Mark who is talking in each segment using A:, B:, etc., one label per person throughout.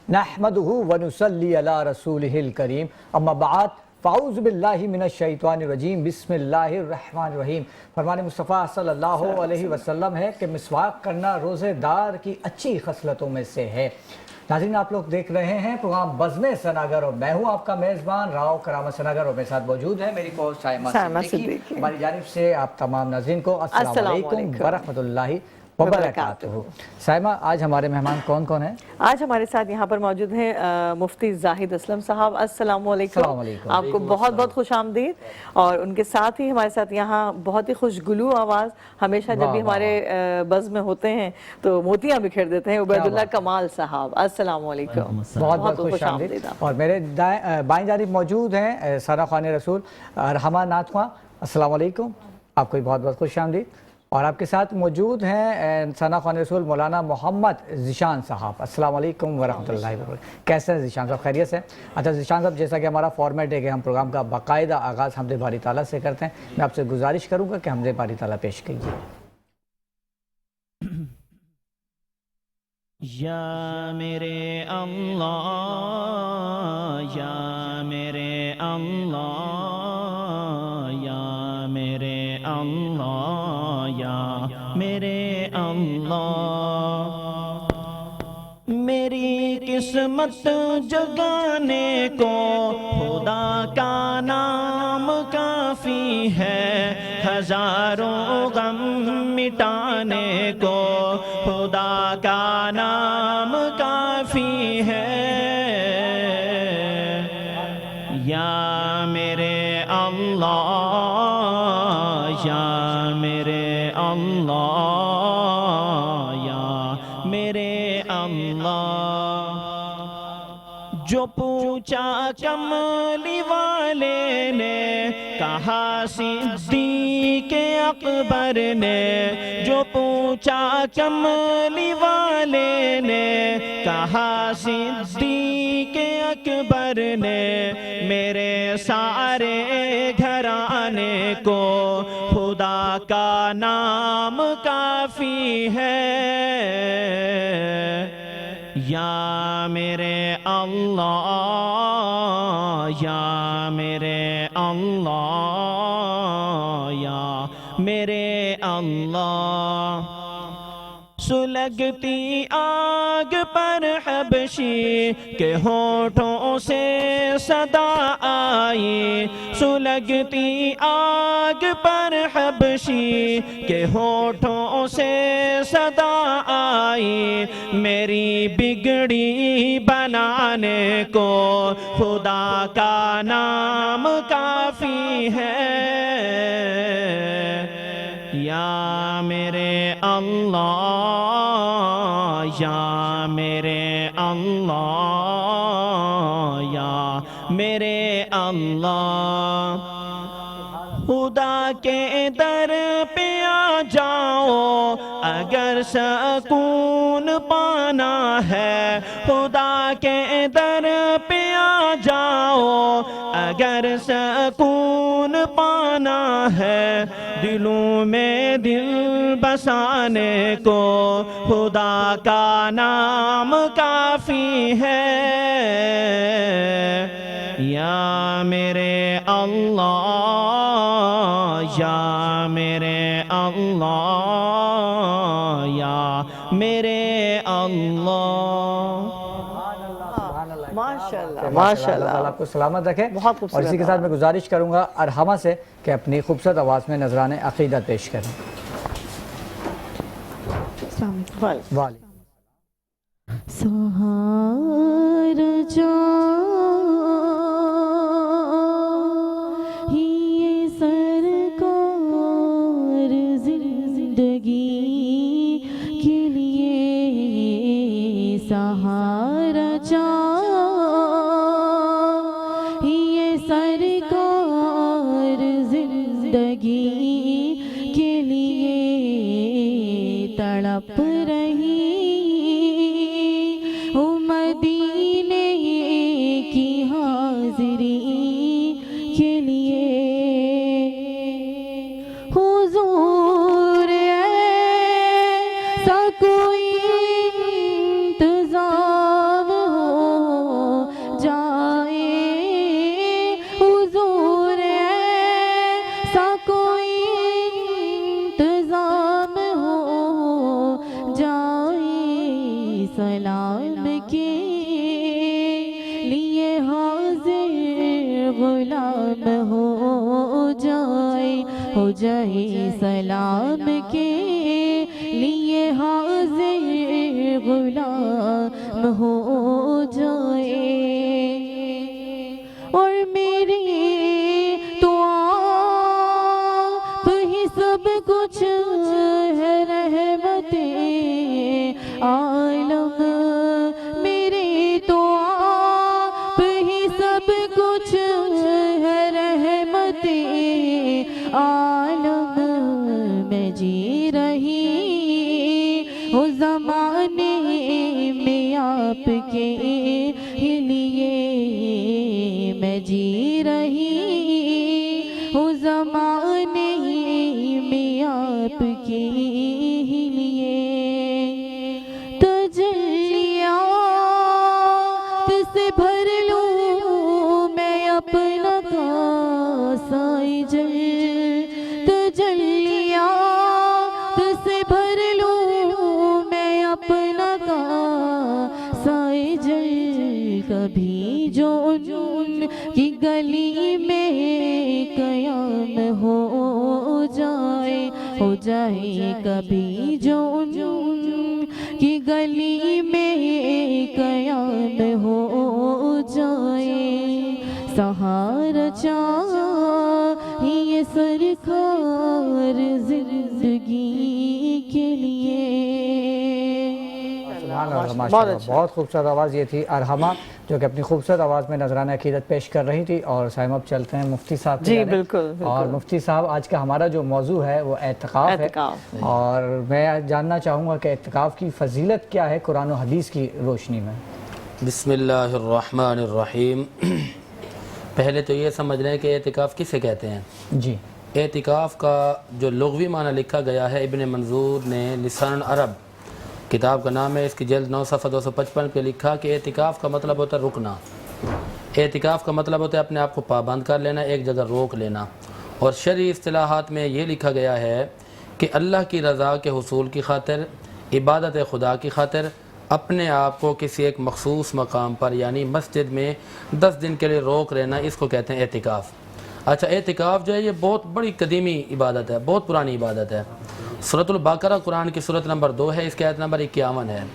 A: नहमदुहु व नुसल्ली अला रसूलिहिल करीम अम्मा बाद फ़ाऊज़ु बिल्लाहि मिनश्शैतानिर रजीम बिस्मिल्लाहिर रहमानिर रहीम। फरमान मुस्तफ़ा सल्लल्लाहु अलैहि वसल्लम है कि मिसवाक करना रोज़ेदार की अच्छी खसलतों में से है। नाज़रीन, आप लोग देख रहे हैं प्रोग्राम बज़्म सनागर और मैं हूँ आपका मेज़बान राव करामत सनागर और मेरे साथ मौजूद है मेरी को साइमा सिद्दीकी। हमारी जानिब से आप तमाम नाज़रीन को अस्सलाम वालेकुम व रहमतुल्लाहि वबरकातुहू। साइमा, आज हमारे मेहमान कौन कौन हैं?
B: आज हमारे साथ यहाँ पर मौजूद हैं मुफ्ती ज़ाहिद अस्लम साहब। अस्सलाम वालेकुम, आपको बहुत बहुत खुश आमदीद। और उनके साथ ही हमारे साथ यहाँ बहुत ही खुशगुलू आवाज़ हमेशा जब भी हमारे बज़्म में होते हैं तो मोतियाँ बिखेर देते हैं, उबैदुल्लाह कमाल साहब। अस्सलाम वालेकुम,
A: बहुत बहुत खुश आमदीद। और मेरे बाएं जानिब मौजूद हैं सना ख़ान रसूल रहमा नाथ खां। अस्सलाम वालेकुम, आपको भी बहुत बहुत खुश आमदीद। और आपके साथ मौजूद हैं सना ख़ान रसूल मौलाना मोहम्मद ज़ीशान साहब। अस्सलाम वालेकुम व रहमतुल्लाहि व बरकातहू। कैसे हैं ज़ीशान साहब, खैरियत से? अच्छा ज़ीशान साहब, जैसा कि हमारा फॉर्मेट है कि हम प्रोग्राम का बाकायदा आगाज़ हम्दे बारी ताला से करते हैं, मैं आपसे गुजारिश करूँगा कि हम्दे बारी ताला पेश कीजिए।
C: या मेरे अल्लाह, या मेरे अल्लाह, या मेरे अल्लाह, या मेरे अल्लाह। मेरी किस्मत जगाने को खुदा का नाम काफ़ी है, हजारों गम मिटाने को खुदा का नाम काफ़ी है। या मेरे अल्लाह, या मेरे अल्लाह, या मेरे अल्लाह। जो पूछा कमली वाले ने, कहा सिद्दीक़ अकबर ने। जो पूछा कमली वाले ने, कहा सिद्दीक़ अकबर ने। मेरे सारे घराने को खुदा का नाम काफ़ी है। या मेरे अल्लाह, या मेरे अल्लाह, या मेरे अल्लाह। सुलगती आग पर हबशी के होठों से सदा आई। सुलगती आग पर हबशी के होठों से सदा आई। मेरी बिगड़ी बनाने को खुदा का नाम काफ़ी है। या मेरे अल्लाह, या मेरे अल्लाह, या मेरे अल्लाह। खुदा के दर पे आ जाओ अगर सकून पाना है। खुदा के दर पे आ जाओ अगर सकून पाना है। दिलों में दिल बसाने को खुदा का नाम काफ़ी है। या मेरे अल्लाह, या मेरे अल्लाह, या मेरे अल्लाह।
B: माशाल्लाह माशाल्लाह,
A: आपको सलामत रखे।
B: बहुत
A: और इसी के साथ मैं गुजारिश करूँगा अरहमा से कि अपनी खूबसूरत आवाज़ में नजराने अक़ीदत पेश करें।
D: सहारा जा ये सरकार जिंदगी के लिए। सहारा जा ये सरकार जिंदगी के लिए। तड़प रही मदीने की हाज़िरी के लिए। हुज़ूर ऐसा कोई इंतज़ाम हो सलाम के लिए हाजिर गुलाम हो जाए सलाम के लिए हाजिर गुलाम हो जाए। और मेरी तो आप ही सब कुछ है रहमते आलम, मेरे तो आप ही सब कुछ है रहमते आलम। मैं जी रही हूँ ज़माने में आपके लिए, मैं जी रही हूँ ज़माने में आपके लिए। तजल्लियात से भर लूँ मैं अपना कासाए जल, तजल्लियात से भर लूँ मैं अपना कासाए जल। कभी जो की गली में कयाम हो जाए, कभी जो की गली में कयाम हो जाए। सहारा चाहिए सरकार जिंदगी के लिए।
A: माशाअल्लाह, बहुत खूबसूरत आवाज़ ये थी अरहमा, जो कि अपनी खूबसूरत आवाज़ में नजराना अकीदत पेश कर रही थी। और साइम अब चलते हैं मुफ्ती साहब
B: जी बिल्कुल।
A: और मुफ्ती साहब, आज का हमारा जो मौजू है वो एतिकाफ़ है, और मैं जानना चाहूँगा कि एतिकाफ़ की फ़जीलत क्या है कुरान और हदीस की रोशनी में।
E: बिस्मिल्लाहिर्रहमानिर्रहीम। पहले तो ये समझ लें कि एतिकाफ़ किसे कहते हैं।
A: जी,
E: एतिकाफ़ का जो लुग़वी माना लिखा गया है, इब्न मंजूर ने लिसान अरब किताब का नाम है, इसकी जल्द 9 सफ़ा 255 पे लिखा कि एतिकाफ़ का मतलब होता है रुकना। एतिकाफ़ का मतलब होता है अपने आप को पाबंद कर लेना, एक जगह रोक लेना। और शरई इस्तिलाहात में ये लिखा गया है कि अल्लाह की रज़ा के हुसूल की खातिर, इबादत खुदा की खातिर अपने आप को किसी एक मखसूस मकाम पर यानी मस्जिद में 10 दिन के लिए रोक लेना, इसको कहते हैं एतिकाफ़। अच्छा, एतिकाफ़ जो है ये बहुत बड़ी कदीमी इबादत है, बहुत पुरानी इबादत है। सूरतुल बकरा कुरान की सूरत नंबर 2 है, इसकी आयत नंबर 51 है,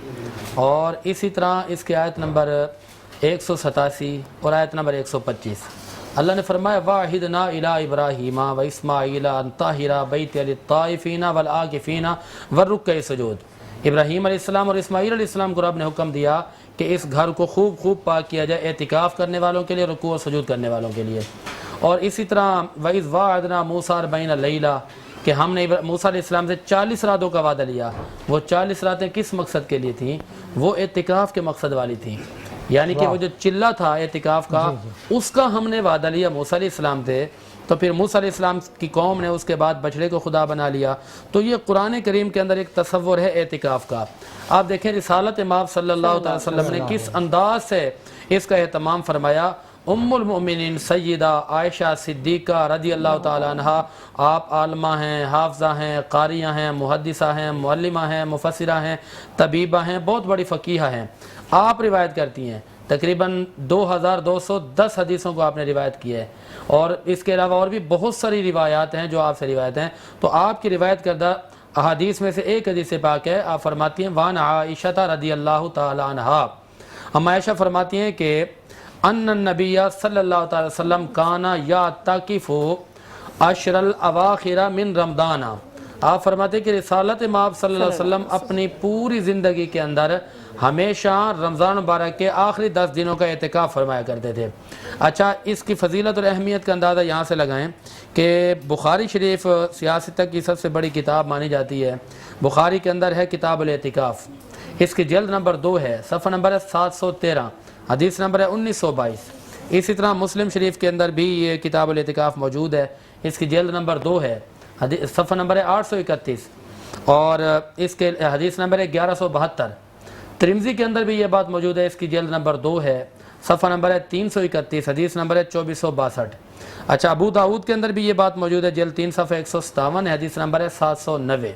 E: और इसी तरह इसकी आयत नंबर 187 और आयत नंबर 125। अल्लाह ने फरमाया वाहिदना इला इब्राहीमा व इस्माईला अन ताहिरा बैति लित्ताइफीना वल आकिफीना वर्रुक्कै सुजूद। इब्राहीम अलैहिस्सलाम और इस्माईल अलैहिस्सलाम को रब ने हुक्म दिया कि इस घर को खूब खूब पाक किया जाए एतिकाफ़ करने वालों के लिए, रुकू और सुजूद करने वालों के लिए। और इसी तरह वइज़ वाअदना मूसा 40 लैला, कि हमने मूसा अलैहिस्सलाम से 40 रातों का वादा लिया। वो 40 रातें किस मकसद के लिए थी? वो एतिकाफ़ के मकसद वाली थी, यानी कि वो जो चिल्ला था एतिकाफ़ का, उसका हमने वादा लिया मूसा अलैहिस्सलाम से। तो फिर मूसा अलैहिस्सलाम की कौम ने उसके बाद बछड़े को खुदा बना लिया। तो ये कुरान करीम के अंदर एक तसव्वुर है एतिकाफ़ का। आप देखें रिसालत इमाम सल्लल्लाहु अलैहि वसल्लम ने किस अंदाज से इसका एहतमाम फरमाया। उम्मुल मोमिनीन सय्यदा आयशा सिद्दीक़ा रज़ी अल्लाह ताला अन्हा, आप आलमा हैं, हाफ़ज़ा हैं, क़ारिया हैं, मुहद्दिसा हैं, मुअल्लिमा हैं, मुफस्सिरा हैं, तबीबा हैं, बहुत बड़ी फ़क़ीहा हैं। आप रिवायत करती हैं, तकरीबन 2210 हदीसों को आपने रिवायत की है, और इसके अलावा और भी बहुत सारी रिवायात हैं जो आपसे रिवायत हैं। तो आपकी रिवायत करदा अहादीस में से एक हदीस पाक है, आप फरमाती हैं वान आयशा रज़ी अल्लाह ताला अन्हा, हम आयशा फरमाती हैं कि अन्नन नबिया सल्लल्लाहु अलैहि वसल्लम काना या ताकिफु अशरल अवाखिरा मिन रमदाना। आप फरमाते कि रिसालत माब सल्लल्लाहु अलैहि वसल्लम अपनी पूरी ज़िंदगी के अंदर हमेशा रमज़ान मुबारक के आखिरी 10 दिनों का एतिकाफ़ फरमाया करते थे। अच्छा, इसकी फ़जीलत और अहमियत का अंदाज़ा यहाँ से लगाएं कि बुखारी शरीफ सियासत की सबसे बड़ी किताब मानी जाती है। बुखारी के अंदर है किताबुल एतिकाफ़, इसकी जल्द नंबर 2 है, सफ़ा नंबर है 713, हदीस नंबर है 1922। इसी तरह मुस्लिम शरीफ के अंदर भी ये किताबुल एतिकाफ़ मौजूद है, इसकी जल्द नंबर 2 है, सफ़ा नंबर है 831, और इसके हदीस नंबर है 1172। तिरमिज़ी के अंदर भी ये बात मौजूद है, इसकी जल्द नंबर 2 है, सफ़ा नंबर है 331, हदीस नंबर है 2462। अच्छा, अबू दाऊद के अंदर भी ये बात मौजूद है, जल्द 3 सफ़ा 157 है, हदीस नंबर है 790।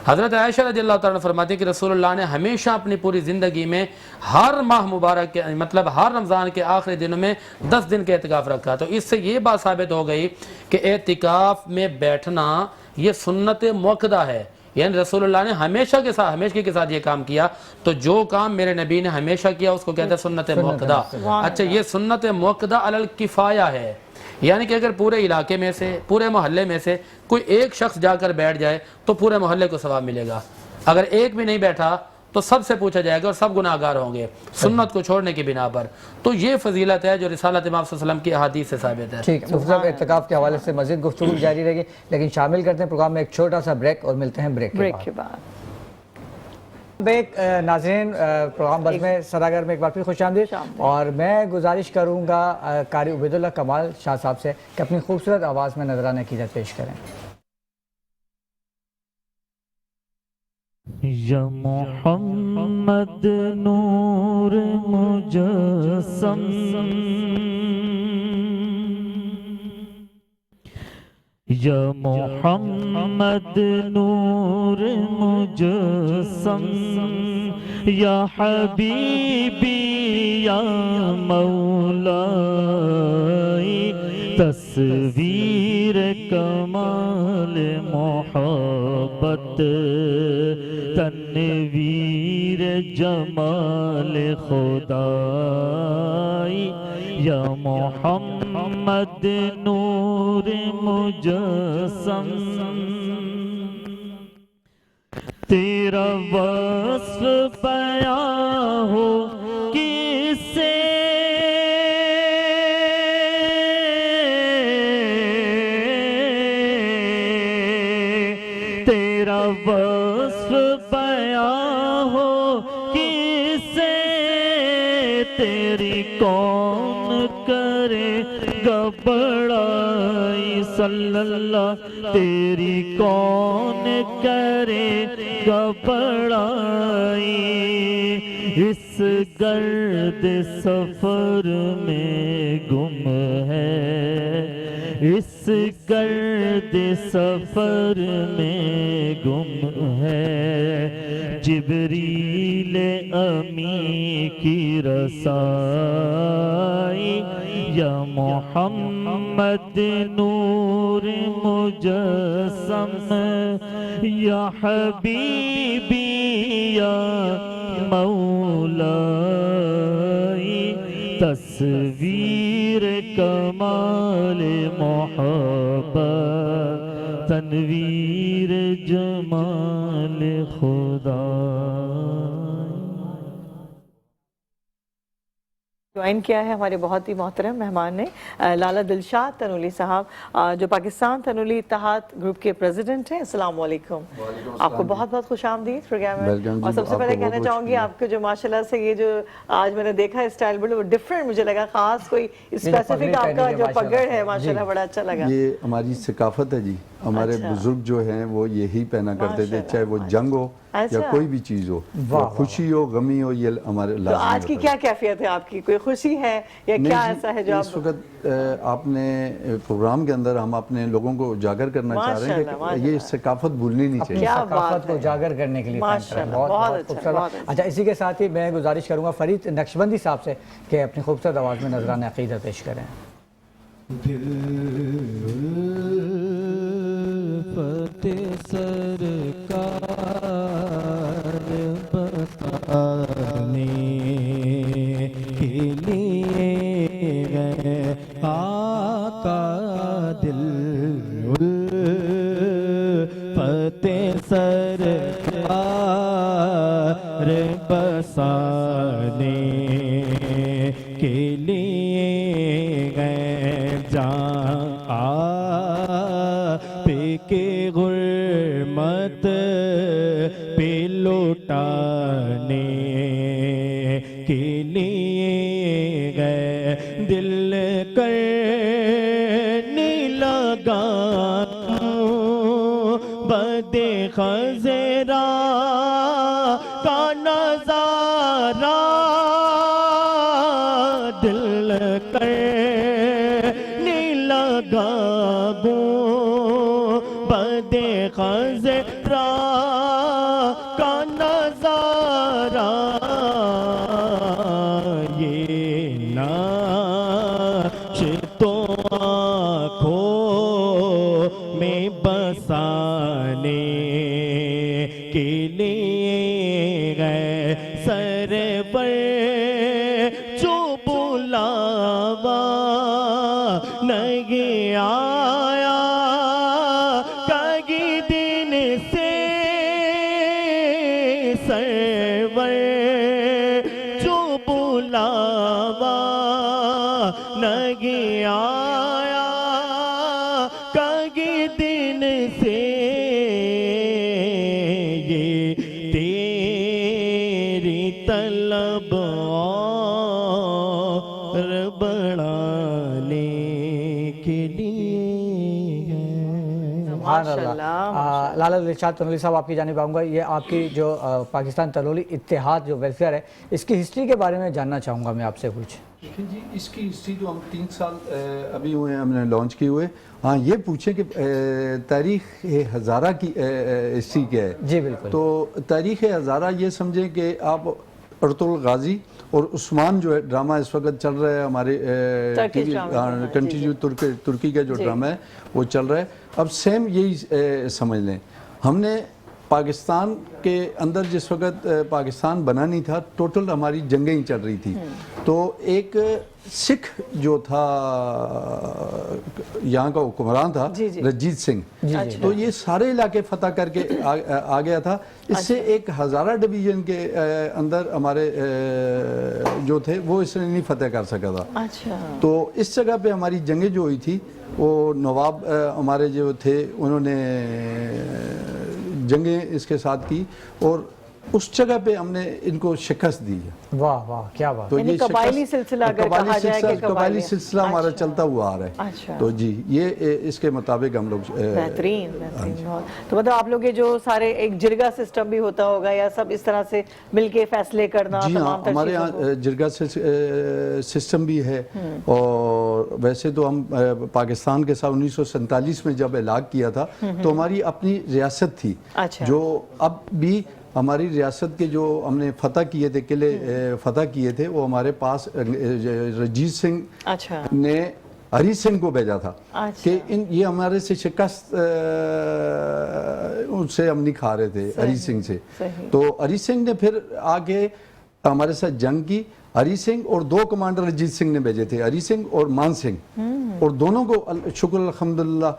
E: حضرت عائشہ رضی اللہ تعالیٰ عنہ فرماتی ہیں کہ رسول اللہ نے ہمیشہ اپنی پوری زندگی میں ہر ماہ مبارک کے مطلب ہر رمضان کے آخری دنوں میں 10 دن کے اعتکاف رکھا. تو اس سے یہ بات ثابت ہو گئی کہ اعتکاف میں بیٹھنا یہ سنت موقدہ ہے, یعنی رسول اللہ نے ہمیشہ کے ساتھ یہ کام کیا. تو جو کام میرے نبی نے ہمیشہ کیا اس کو کہتے ہیں سنت موقدہ. اچھا, یہ سنت موقدہ علی الکفایہ ہے, یعنی کہ اگر پورے علاقے میں سے پورے محلے میں سے کوئی ایک شخص جا کر بیٹھ جائے تو پورے محلے کو ثواب ملے گا. اگر ایک بھی نہیں بیٹھا تو سب سے پوچھا جائے گا اور سب گناہگار ہوں گے سنت کو چھوڑنے کی بنا پر. تو یہ فضیلت ہے جو رسالت امام صلی اللہ علیہ وسلم کی احادیث سے ثابت ہے.
A: ٹھیک, مفتی صاحب اعتکاف کے حوالے سے مزید گفتگو جاری رہے گی, لیکن شامل کرتے ہیں پروگرام میں ایک چھوٹا سا بریک اور ملتے ہیں بریک کے بعد. ناظرین, پروگرام بز میں صداگر میں ایک بار پھر خوش آمدید, اور میں گزارش کروں گا قاری عبید اللہ کمال شاہ صاحب سے کہ اپنی خوبصورت آواز میں نذرانہ عقیدت پیش کریں.
F: یا محمد نور مجسم, یا محمد نور مجسم, یا حبیبی یا مولائی, تصویر کمال محبت, تنویر جمال خدائی, یا محمد نور مجسم. تیرا وصف بیان ہو کس سے, تیرا وصف بیان ہو کس سے, تیری کون کرے گا بڑائی صلی اللہ, تیری کون کرے گا بڑائی. اس گرد سفر میں گم ہے, اس گرد سفر میں گم ہے, جبریل امی کی رسائی, یا محمد نور مجسم, یا حبیبی یا مولائی, تصویر کمال محبت, تنویر جمال خدا.
B: جوائن کیا ہے ہمارے بہت ہی محترم مہمان نے لالا دلشاد تنولی صاحب, جو پاکستان تنولی اتحاد گروپ کے پریزیڈنٹ ہیں. السلام علیکم, آپ کو بہت بہت خوش آمدید پروگرام میں. اور سب سے پہلے کہنا چاہوں گی آپ کو جو ماشاءاللہ سے یہ جو آج میں نے دیکھا اسٹائل بڑا وہ ڈیفرنٹ مجھے لگا, خاص کوئی اسپیسیفک آپ کا جو پگڑ ہے ماشاءاللہ بڑا اچھا لگا.
G: یہ ہماری ثقافت ہے جی, ہمارے بزرگ جو ہیں وہ یہی پہنا کرتے تھے, چاہے وہ جنگ ہو یا کوئی بھی چیز ہو, خوشی ہو غمی ہو, یہ ہمارے لازمی.
B: تو آج کی کیا کیفیت ہے آپ کی, کوئی خوشی ہے یا کیا ایسا ہے جو آپ
G: اس وقت آپ نے پروگرام کے اندر ہم اپنے لوگوں کو اجاگر کرنا چاہ رہے ہیں کہ یہ ثقافت بھولنی نہیں چاہیے,
A: ثقافت کو اجاگر کرنے کے لیے. بہت خوبصورت. اچھا, اسی کے ساتھ ہی میں گزارش کروں گا فرید نقشبندی صاحب سے کہ اپنی خوبصورت آواز میں نذرانہ عقیدت پیش کریں.
F: سرکار بتانے کے لیے گئے آقا دل فتح سرکار بسانے کے لیے گئے جان کے غرمت پہ لوٹانے کے لیے گئے, دل کرنے لگا بدِ خضرا کا نظارہ, دل کرنے لگا بدِ خضرا बुलावा नहीं आया कई दिन से ये तेरी तलब और बढ़ाने के लिए है।
A: माशाल्लाह। लाला दिलशाद तनवी साहब, आपकी जानिब आऊँगा। ये आपकी जो पाकिस्तान तलोली इत्तेहाद जो वेलफेयर है, इसकी हिस्ट्री के बारे में जानना चाहूँगा मैं आपसे कुछ।
G: लेकिन जी इसकी हिस्ट्री तो हम 3 साल अभी हुए हैं हमने लॉन्च किए हुए। हाँ, ये पूछे कि तारीख़ हज़ारा की हिस्ट्री क्या है।
A: जी बिल्कुल।
G: तो तारीख़ हज़ारा ये समझें कि आप अर्तुल गाजी और उस्मान जो है ड्रामा इस वक्त चल रहा है हमारे कंटिन्यू तुर्की का जो ड्रामा है वो चल रहा है। अब सेम यही समझ लें, हमने पाकिस्तान के अंदर जिस वक्त पाकिस्तान बना नहीं था, टोटल हमारी जंगें ही चल रही थी। तो एक सिख जो था यहाँ का हुक्मरान था रंजीत सिंह, तो ये सारे इलाके फतह करके आ गया था। इससे एक हज़ारा डिवीजन के अंदर हमारे जो थे वो इसने नहीं फतह कर सका था। तो इस जगह पे हमारी जंगें जो हुई थी वो नवाब हमारे जो थे उन्होंने जंगें इसके साथ की और उस जगह पे हमने इनको शिकस्त दी है।
A: वाह वाह, क्या बात।
G: तो ये
B: कबायली सिलसिला अगर कहा जाए कि
G: कबायली सिलसिला हमारा चलता हुआ आ रहा है।
B: अच्छा।
G: तो जी ये इसके मुताबिक हम लोग
B: बेहतरीन बहुत। तो मतलब आप लोग ये जो सारे एक जिरगा सिस्टम भी होता होगा या सब इस तरह से मिलके फैसले करना?
G: जी हाँ, हमारे यहाँ जिरगा सिस्टम भी है। और वैसे तो हम पाकिस्तान के साथ 1947 में जब इलाक किया था तो हमारी अपनी रियासत थी। जो अब भी हमारी रियासत के जो हमने फतह किए थे, किले फतह किए थे, वो हमारे पास रंजीत सिंह ने हरी सिंह को भेजा था कि ये हमारे से शिकस्त उनसे हम नहीं खा रहे थे हरी सिंह से। तो हरी सिंह ने फिर आके हमारे साथ जंग की। हरी सिंह और 2 कमांडर रंजीत सिंह ने भेजे थे, हरी सिंह और मान सिंह, और दोनों को शुक्र अल्हम्दुलिल्लाह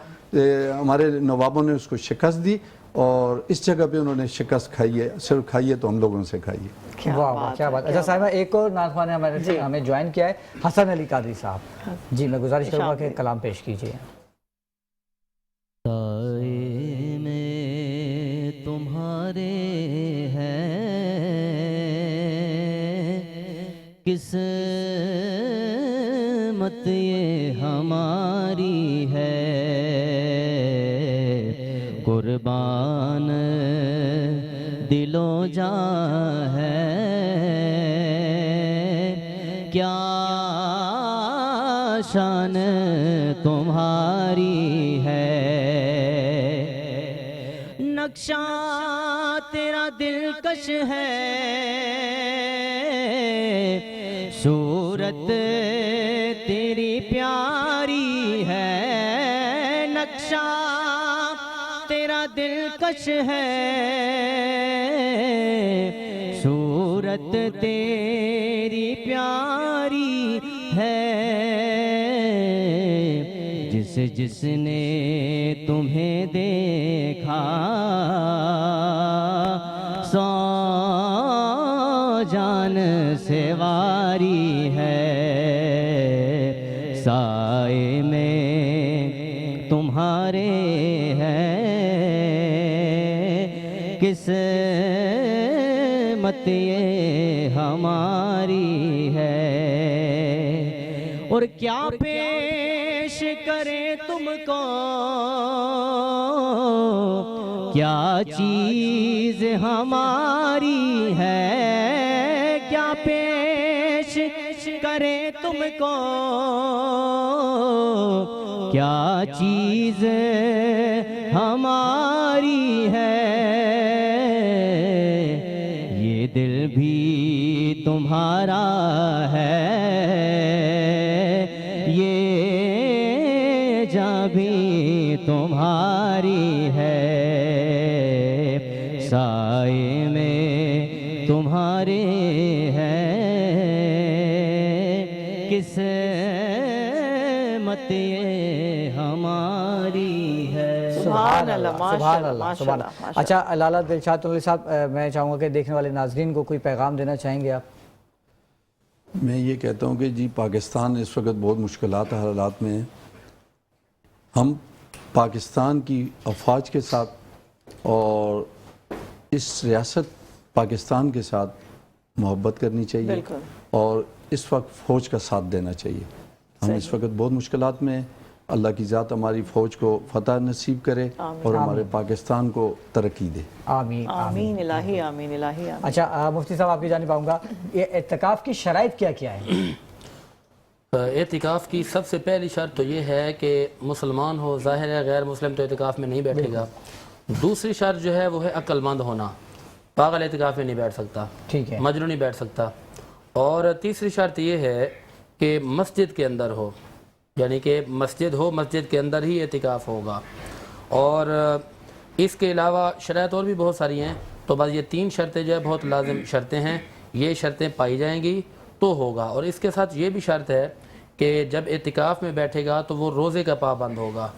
G: हमारे नवाबों ने उसको शिकस्त दी और इस जगह पे उन्होंने शिकस्त खाई है। सिर्फ खाई है तो हम लोगों से खाई है।
A: वाह वाह, क्या बात। अच्छा साहिबा, एक और नाज़मा ने हमें ज्वाइन किया है, हसन अली कादरी साहब। जी मैं गुजारिश करूँगा कि कलाम पेश कीजिए।
C: में तुम्हारे हैं किस्मत ये हमारी है, कुर्बान दिलो जा है, क्या शान तुम्हारी है। नक्शा तेरा दिलकश है, सूरत तेरी प्यारी है, नक्शा तेरा दिलकश है, सूरत तेरी प्यारी है। जिसने तुम्हें देखा सौ जान से वारी है, साए में तुम्हारे हैं किस्मत ये हमारी है। और क्या पेश करें तुमको, क्या चीज हमारी है, क्या पेश करें तुमको, क्या चीज हमारी है। ये दिल भी तुम्हारा है, ये जान भी तुम्हारी है, साए में तुम्हारे हैं किस्मत ये हमारी है।
B: सुभान अल्लाह,
A: सुभान अल्लाह, सुभान अल्लाह। अच्छा लाला दिलशाद तनवी साहब, मैं चाहूँगा कि देखने वाले नाजरीन को कोई पैगाम देना चाहेंगे आप?
G: میں یہ کہتا ہوں کہ جی پاکستان اس وقت بہت مشکلات حالات میں ہے. ہم پاکستان کی افواج کے ساتھ اور اس ریاست پاکستان کے ساتھ محبت کرنی چاہیے
B: بالکل.
G: اور اس وقت فوج کا ساتھ دینا چاہیے. ہم اس وقت بہت مشکلات میں ہیں. اللہ کی ذات ہماری فوج کو فتح نصیب کرے اور ہمارے پاکستان کو ترقی دے.
A: آمین
B: آمین الہی، آمین الہی، آمین.
A: اچھا مفتی صاحب آپ کی جانب آؤں گا، یہ اعتکاف کی شرائط کیا کیا ہے؟
E: اعتکاف کی سب سے پہلی شرط تو یہ ہے کہ مسلمان ہو. ظاہر ہے غیر مسلم تو اعتکاف میں نہیں بیٹھے گا. دوسری شرط جو ہے وہ ہے عقل مند ہونا. پاگل اعتکاف میں نہیں بیٹھ سکتا،
A: ٹھیک ہے،
E: مجنون نہیں بیٹھ سکتا. اور تیسری شرط یہ ہے کہ مسجد کے اندر ہو، یعنی کہ مسجد ہو، مسجد کے اندر ہی اعتکاف ہوگا. اور اس کے علاوہ شرائط اور بھی بہت ساری ہیں، تو بس یہ 3 شرطیں جو ہے بہت لازم شرطیں ہیں. یہ شرطیں پائی جائیں گی تو ہوگا. اور اس کے ساتھ یہ بھی شرط ہے کہ جب اعتکاف میں بیٹھے گا تو وہ روزے کا پابند ہوگا.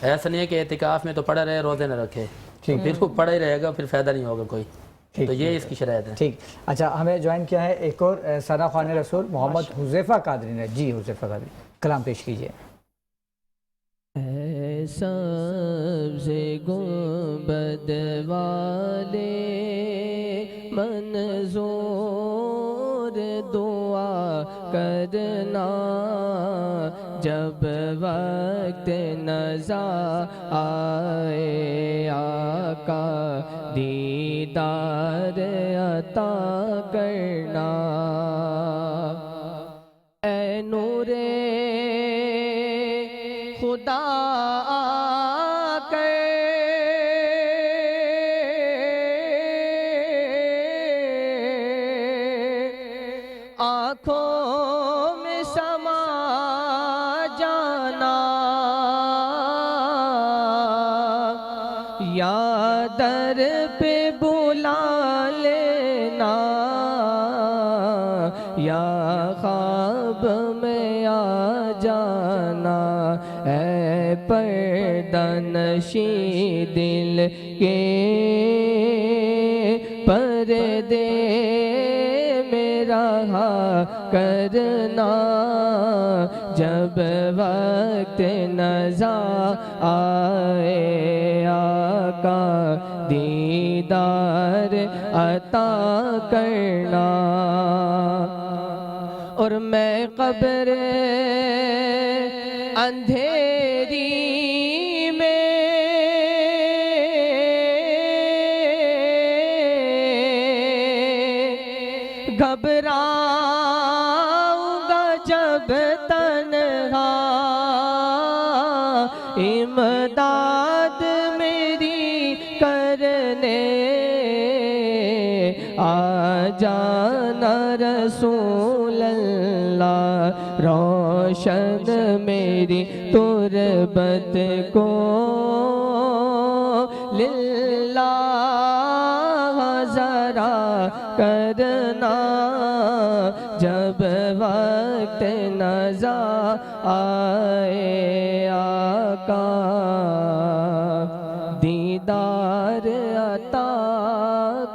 E: ایسا نہیں ہے کہ اعتکاف میں تو پڑا رہے روزے نہ رکھے، تو پھر وہ پڑا ہی رہے گا، پھر فائدہ نہیں ہوگا کوئی. تو یہ اس کی شرائط ہے.
A: ٹھیک. اچھا ہمیں جوائن کیا ہے ایک اور ثنا خوان رسول محمد حذیفہ قادری نے. جی حذیفہ قادری کلام پیش کیجیے.
C: اے سبز گنبد والے منظور دعا کرنا، جب وقت نزا آئے آقا دیدار عطا کرنا. اے نور خدا آ کر آنکھوں میں سما جانا، یا در پہ بلا لینا، یا خواب میں آ جانا. اے پردہ نشیں دل کے پردے میں رہا کرنا، جب وقت نزا آئے آقا دیدار عطا کرنا. اور میں قبر اندھیری میں گھبراؤں گا جب تنہا، امداد میری کرنے آ جانا رسول اللہ. روشن میری تربت کو للہ ذرا کرنا، جب وقت نزا آئے آقا دیدار عطا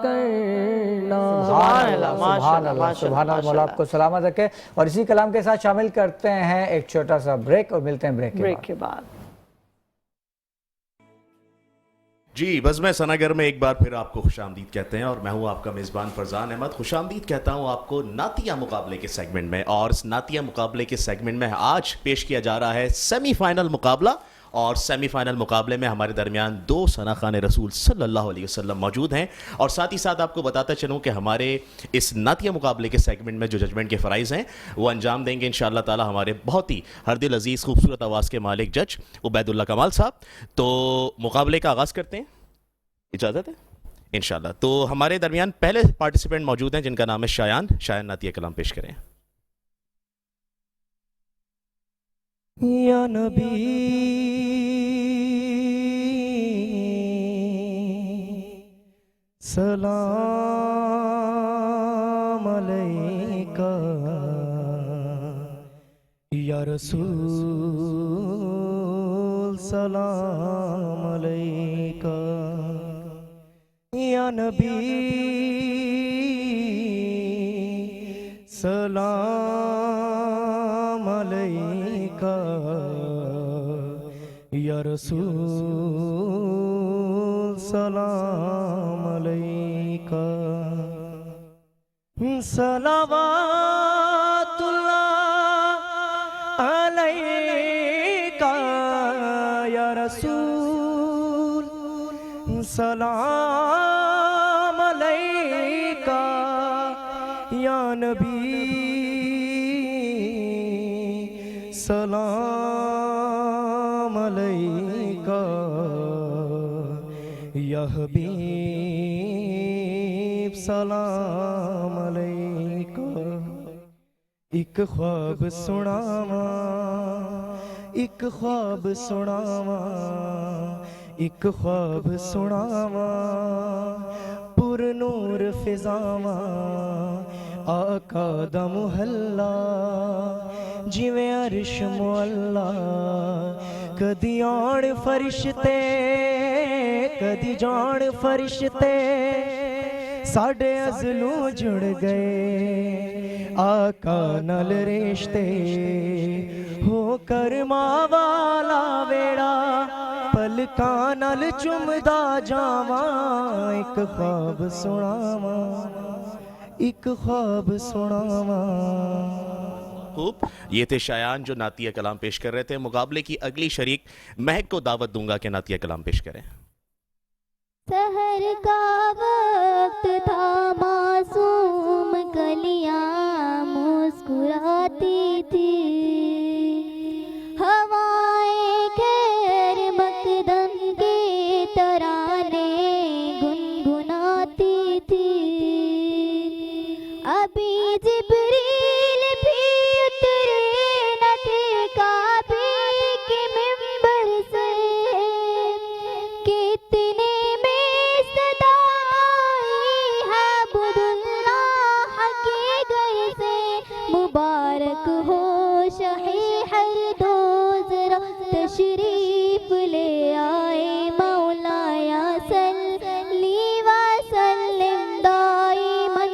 C: کرنا.
A: سبحان اللہ سبحان اللہ. مولا آپ کو سلامت رکھے. اور اسی کلام کے ساتھ شامل کرتے ہیں ایک چھوٹا سا بریک اور ملتے ہیں بریک کے بعد.
H: جی بزم ثناگر میں ایک بار پھر آپ کو خوش آمدید کہتے ہیں، اور میں ہوں آپ کا میزبان فرزان احمد. خوش آمدید کہتا ہوں آپ کو نعتیہ مقابلے کے سیگمنٹ میں. اور اس نعتیہ مقابلے کے سیگمنٹ میں آج پیش کیا جا رہا ہے سیمی فائنل مقابلہ. اور سیمی فائنل مقابلے میں ہمارے درمیان 2 ثنا خوان رسول صلی اللہ علیہ وسلم موجود ہیں. اور ساتھ ہی ساتھ آپ کو بتاتا چلوں کہ ہمارے اس نعتیہ مقابلے کے سیگمنٹ میں جو ججمنٹ کے فرائض ہیں وہ انجام دیں گے انشاءاللہ تعالی ہمارے بہت ہی ہر دل عزیز خوبصورت آواز کے مالک جج عبید اللہ کمال صاحب. تو مقابلے کا آغاز کرتے ہیں، اجازت ہے انشاءاللہ. تو ہمارے درمیان پہلے پارٹیسپینٹ موجود ہیں جن کا نام ہے شایان. شایان نعتیہ کلام پیش کریں.
F: یا نبی سلام علیکہ، یا رسول سلام علیکہ، یا نبی सलाम अलैका या रसूल सलाम अलैका सलावतुल्लाह अलैका या रसूल सलाम अलैका या नबी सलाम अलैका या हबीब सलाम अलैका एक ख्वाब सुनावा एक ख्वाब सुनावा एक ख्वाब सुनावा पुर नूर फिजावा आका दा मुहल्ला जिवें अर्श मुअल्ला कदी आण फरिश्ते कदी जान फरिश्ते साडे अज़लू जुड़ गए आका नल रिश्ते हो कर मावाला वेड़ा पलकां नल चुमदा जावा एक ख्वाब सुनावा एक ख्वाब सुनावा।
H: खूब, ये थे शायान जो नातिया कलाम पेश कर रहे थे। मुकाबले की अगली शरीक महक को दावत दूंगा कि नातिया कलाम पेश करें।
D: सहर का वक्त था, मासूम कलियां मुस्कुराती थी, हवाएं खैर मकदम के तराने गुनगुनाती थी। अभी जिब्रील भी उतरे न थे काबे के मिंबर से, कितने में सदा आई है अब्दुल्लाह के घर से। मुबारक हो शाहे हर दो जरा तशरीफ ले आए मौलाया सल्ली व सल्लिम दाइमन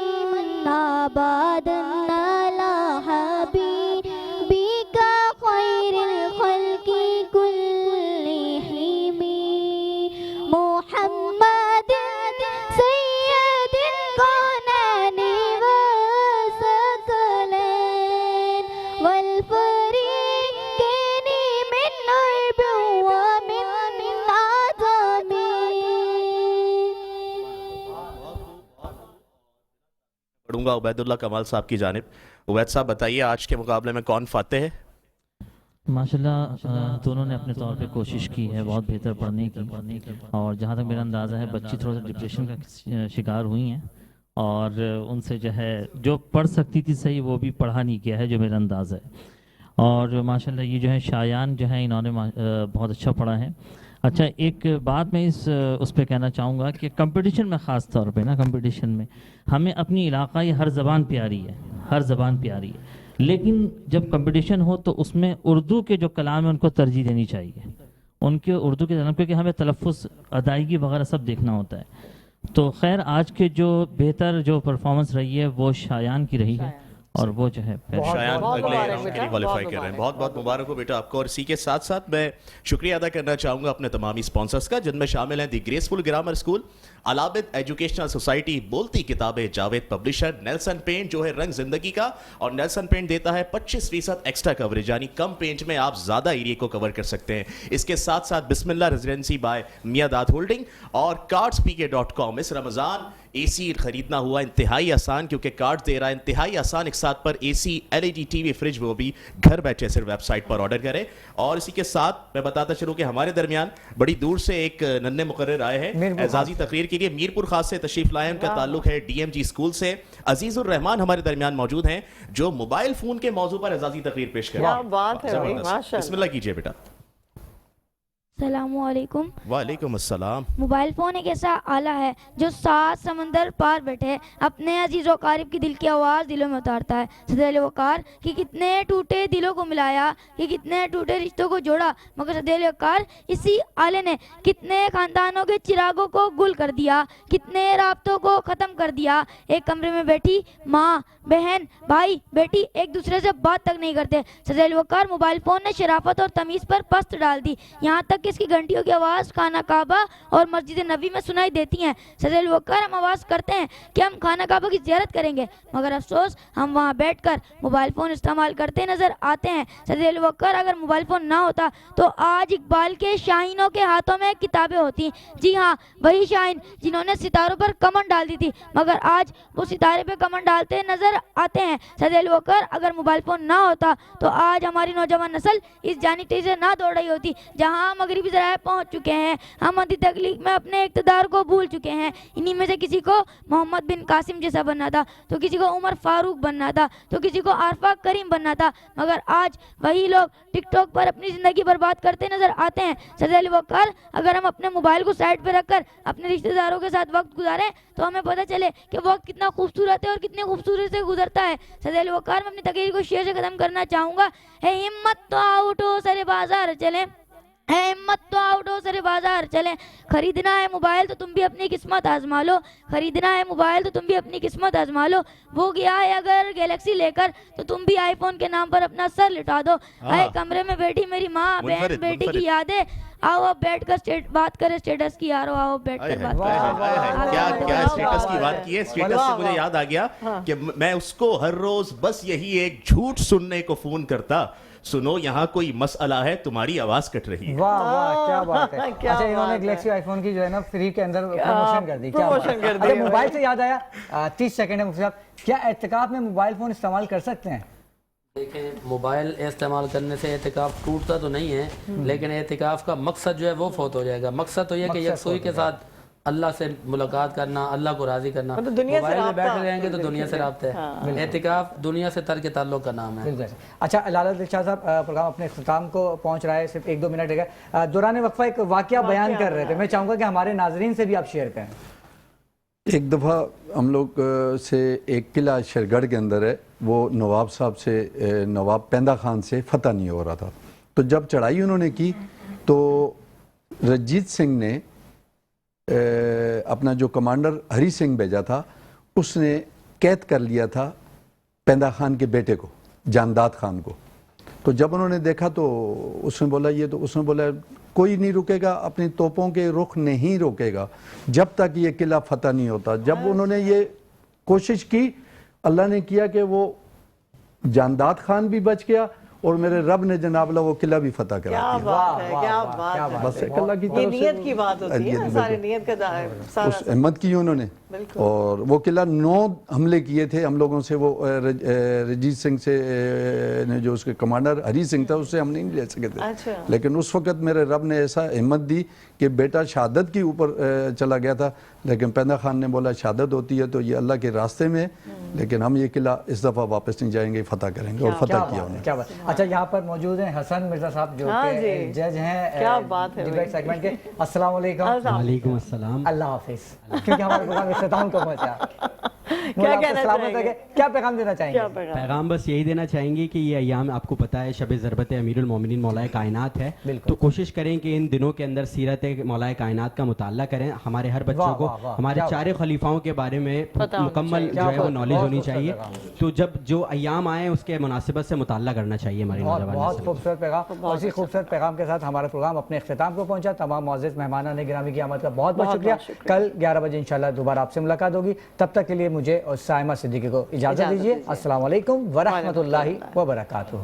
D: अबदन अला हबीबिका खैरिल खल्क़ि कुल्लिहिम मुहम्मद सय्यदिल कौनैनि व सकलैन वल फरीक़ैनि मिन उर्ब व मिन आज़मीन।
H: पढ़ूंगा उबैदुल्लाह कमाल साहब की जानिब। उबैद साहब बताइए, आज के मुकाबले में कौन फातेह है?
I: माशाल्लाह दोनों ने अपने तौर पे कोशिश की है बहुत बेहतर पढ़ने की, और जहाँ तक मेरा अंदाज़ा है बच्ची थोड़ा सा डिप्रेशन का शिकार हुई हैं, और उनसे जो है जो पढ़ सकती थी सही वो भी पढ़ा नहीं किया है जो मेरा अंदाज़ा है। और माशाल्लाह ये जो है शायान जो है इन्होंने बहुत अच्छा पढ़ा है। अच्छा, एक बात मैं उस पर कहना चाहूँगा कि कंपटीशन में ख़ास तौर पे ना, कंपटीशन में हमें अपनी इलाक़ाई हर ज़बान प्यारी है, हर ज़बान प्यारी है, लेकिन जब कंपटीशन हो तो उसमें उर्दू के जो कलाम है उनको तरजीह देनी चाहिए, उनके उर्दू के कलाम, क्योंकि हमें तलफ़्फ़ुज़, अदायगी वगैरह सब देखना होता है। तो खैर आज के जो बेहतर जो परफॉर्मेंस रही है वो शायान की रही है, और वो जो है
H: शायान अगले राउंड के लिए क्वालिफाई कर रहे हैं। बहुत बहुत मुबारक हो बेटा आपको। और इसी के साथ साथ मैं शुक्रिया अदा करना चाहूँगा अपने तमामी स्पॉन्सर्स का, जिनमें शामिल हैं दी ग्रेसफुल ग्रामर स्कूल, अलाबिद एजुकेशनल सोसाइटी, बोलती किताबें, जावेद पब्लिशर, नेल्सन पेंट जो है रंग जिंदगी का, और नेल्सन पेंट देता है 25% एक्स्ट्रा कवरेज, यानी कम पेंट में आप ज़्यादा एरिया को कवर कर सकते हैं। इसके साथ साथ बिस्मिल्लाह रेजिडेंसी बाय मियादाद होल्डिंग और cardspk.com। इस रमज़ान एसी खरीदना हुआ इंतहाई आसान, क्योंकि कार्ड दे रहा है इंतहाई आसान एक साथ पर एसी, एलईडी टीवी, फ्रिज, वो भी घर बैठे सिर्फ वेबसाइट पर ऑर्डर करें। और इसी के साथ मैं बताता चलूं कि हमारे दरमियान बड़ी दूर से एक नन्हे मुकर्रर आए हैं एजाजी तकरीर के लिए, मीरपुर खास से तशरीफ लाए। उनका ताल्लुक है डीएमजी स्कूल से। अजीजुर रहमान हमारे दरमियान मौजूद हैं जो मोबाइल फोन के मौजू पर एजाजी तकरीर पेश करें।
B: क्या बात है भाई, माशाल्लाह।
H: बिस्मिल्लाह कीजिए बेटा।
D: السلام علیکم۔
H: वालेकुम अस्सलाम।
D: موبائل فون ایک ایسا آلہ ہے جو 7 سمندر پار بیٹھے اپنے عزیز و قارب کی دل کی آواز دلوں میں اتارتا ہے۔ صدر علی وقار کہ کتنے ٹوٹے دلوں کو ملایا، کہ کتنے ٹوٹے رشتوں کو جوڑا، مگر صدر علی وقار اسی آلے نے کتنے خاندانوں کے چراغوں کو گل کر دیا، کتنے رابطوں کو ختم کر دیا۔ ایک کمرے میں بیٹھی ماں، بہن، بھائی، بیٹی ایک دوسرے سے بات تک نہیں کرتے۔ صدر علی وقار موبائل فون نے شرافت اور تمیز پر پست ڈال دی، یہاں تک کہ اس کی گھنٹیوں کی آواز خانہ کعبہ اور مسجد نبی میں سنائی دیتی ہیں۔ صدر علی وقار ہم آواز کرتے ہیں کہ ہم خانہ کعبہ کی زیارت کریں گے، مگر افسوس ہم وہاں بیٹھ کر موبائل فون استعمال کرتے نظر آتے ہیں۔ صدر علی وقار اگر موبائل فون نہ ہوتا تو آج اقبال کے شاہینوں کے ہاتھوں میں کتابیں ہوتی، جی ہاں وہی شاہین جنہوں نے ستاروں پر کمن ڈال دی تھی، مگر آج وہ ستارے پہ کمن ڈالتے نظر آتے ہیں۔ صدر علی وقار اگر موبائل فون نہ ہوتا تو آج ہماری نوجوان نسل اس جانب تیزی سے نہ دوڑ رہی ہوتی جہاں مغربی ذرائع پہنچ چکے ہیں۔ ہم انتی تخلیق میں اپنے اقتدار کو بھول چکے ہیں۔ انہی میں سے کسی کو محمد بن قاسم جیسا بننا تھا، تو کسی کو عمر فاروق بننا تھا، تو کسی کو عارفہ کریم بننا تھا، مگر آج وہی لوگ ٹک ٹاک پر اپنی زندگی برباد کرتے نظر آتے ہیں۔ صدر علی وقار اگر ہم اپنے موبائل کو سائڈ پہ رکھ کر اپنے رشتہ داروں کے ساتھ وقت گزاریں تو ہمیں پتہ چلے کہ وقت کتنا خوبصورت ہے اور کتنی خوبصورت سے گزرتا ہے۔ صدر علی وقار میں اپنی تقریر کو شعر سے ختم کرنا چاہوں گا۔ ہے ہمت تو آؤ اٹھو سر بازار چلیں، ہے ہمت تو آؤ اٹھو سر بازار چلیں، خریدنا ہے موبائل تو تم بھی اپنی قسمت آزما لو، خریدنا ہے موبائل تو تم بھی اپنی قسمت آزما لو، وہ گیا ہے اگر گیلیکسی لے کر تو تم بھی آئی فون کے نام پر اپنا سر لٹا دو۔ اے کمرے میں بیٹھی میری ماں، بہن، بیٹی کی یادیں، آؤ اب بیٹھ کر بات کریں اسٹیٹس کی یارو، آؤ بیٹھ کر بات کریں۔
H: کیا اسٹیٹس کی بات کی ہے، اسٹیٹس سے مجھے یاد آ گیا کہ میں اس کو ہر روز بس یہی ایک جھوٹ سننے کو فون کرتا، سنو یہاں کوئی مسئلہ ہے، تمہاری آواز کٹ رہی ہے۔
A: واہ واہ کیا بات ہے۔ اچھا انہوں نے گلیکسی آئی فون کی جو ہے نا فری کے اندر پروموشن کر دی۔ اچھا موبائل سے یاد آیا، 30 سیکنڈ ہے مفتی صاحب، کیا اعتکاف میں موبائل فون استعمال کر سکتے ہیں؟
E: دیکھیں موبائل استعمال کرنے سے اعتکاف ٹوٹتا تو نہیں ہے، لیکن اعتکاف کا مقصد جو ہے وہ فوت ہو جائے گا۔ مقصد تو یہ کہ یکسوئی کے ساتھ اللہ سے ملاقات کرنا، اللہ کو راضی کرنا۔ موبائل میں بیٹھ رہیں گے تو دنیا سے رابطہ ہے، اعتکاف دنیا سے ترک تعلق کا نام ہے۔
A: اچھا لالہ دلشاد صاحب، پروگرام اپنے اختتام کو پہنچ رہا ہے، صرف 1-2 منٹ رہ گئے۔ دوران وقفہ ایک واقعہ بیان کر رہے تھے، میں چاہوں گا کہ ہمارے ناظرین سے بھی آپ شیئر کریں۔
G: ایک دفعہ ہم لوگ سے ایک قلعہ شیرگڑھ کے اندر ہے، وہ نواب صاحب سے، نواب پیندہ خان سے فتح نہیں ہو رہا تھا، تو جب چڑھائی انہوں نے کی تو رنجیت سنگھ نے اپنا جو کمانڈر ہری سنگھ بھیجا تھا اس نے قید کر لیا تھا پیندہ خان کے بیٹے کو، جانداد خان کو۔ تو جب انہوں نے دیکھا تو اس نے بولا اس نے بولا کوئی نہیں رکے گا، اپنی توپوں کے رخ نہیں روکے گا جب تک یہ قلعہ فتح نہیں ہوتا۔ جب انہوں نے یہ کوشش کی، اللہ نے کیا کہ وہ جانداد خان بھی بچ گیا اور میرے رب نے جناب اللہ وہ قلعہ بھی فتح کرا دیا۔
B: کیا بات ہے، کیا بات ہے،
G: بس ایک اللہ کی
B: یہ
G: طرف سے
B: نیت کی بات ہوتی ہے نا، سارے نیت کا سارا
G: اس احمد کی انہوں نے، اور وہ قلعہ 9 حملے کیے تھے ہم لوگوں سے، وہ رنجیت سنگھ سے نے جو اس کے کمانڈر ہری سنگھ تھا اس سے ہم نہیں لے سکے تھے، لیکن اس وقت میرے رب نے ایسا ہمت دی کہ بیٹا شہادت کے اوپر چلا گیا تھا، لیکن پیندہ خان نے بولا شہادت ہوتی ہے تو یہ اللہ کے راستے میں، لیکن ہم یہ قلعہ اس دفعہ واپس نہیں جائیں گے، فتح کریں گے، اور فتح کیا انہوں نے۔
A: اچھا یہاں پر موجود ہیں حسن مرزا صاحب جو کہ جج ہیں ڈیبیٹ سیگمنٹ کے۔ السلام علیکم۔
C: وعلیکم السلام۔
A: اللہ حافظ، کیونکہ ہمارے پروگرام اختتام کو پہنچا۔ کیا پیغام دینا چاہیں گے؟
C: پیغام بس یہی دینا چاہیں گے کہ یہ ایام آپ کو پتہ ہے شب ضربت امیر المومنین مولا کائنات ہے، تو کوشش کریں کہ ان دنوں کے اندر سیرت مولا کائنات کا مطالعہ کریں۔ ہمارے ہر بچوں کو ہمارے 4 خلیفاؤں کے بارے میں مکمل جو ہے وہ نالج ہونی چاہیے، تو جب جو ایام آئیں اس کے مناسبت سے مطالعہ کرنا چاہیے ہمارے نوجوان۔
A: بہت خوبصورت پیغام، اور اسی خوبصورت پیغام کے ساتھ ہمارا پروگرام اپنے اختتام کو پہنچا۔ تمام معزز مہمانان گرامی کی آمد کا بہت بہت شکریہ۔ کل 11 بجے انشاءاللہ دوبارہ آپ سے ملاقات ہوگی، تب تک کے لیے مجھے اور سائمہ صدیقی کو اجازت دیجیے۔ السلام علیکم ورحمۃ اللہ وبرکاتہ۔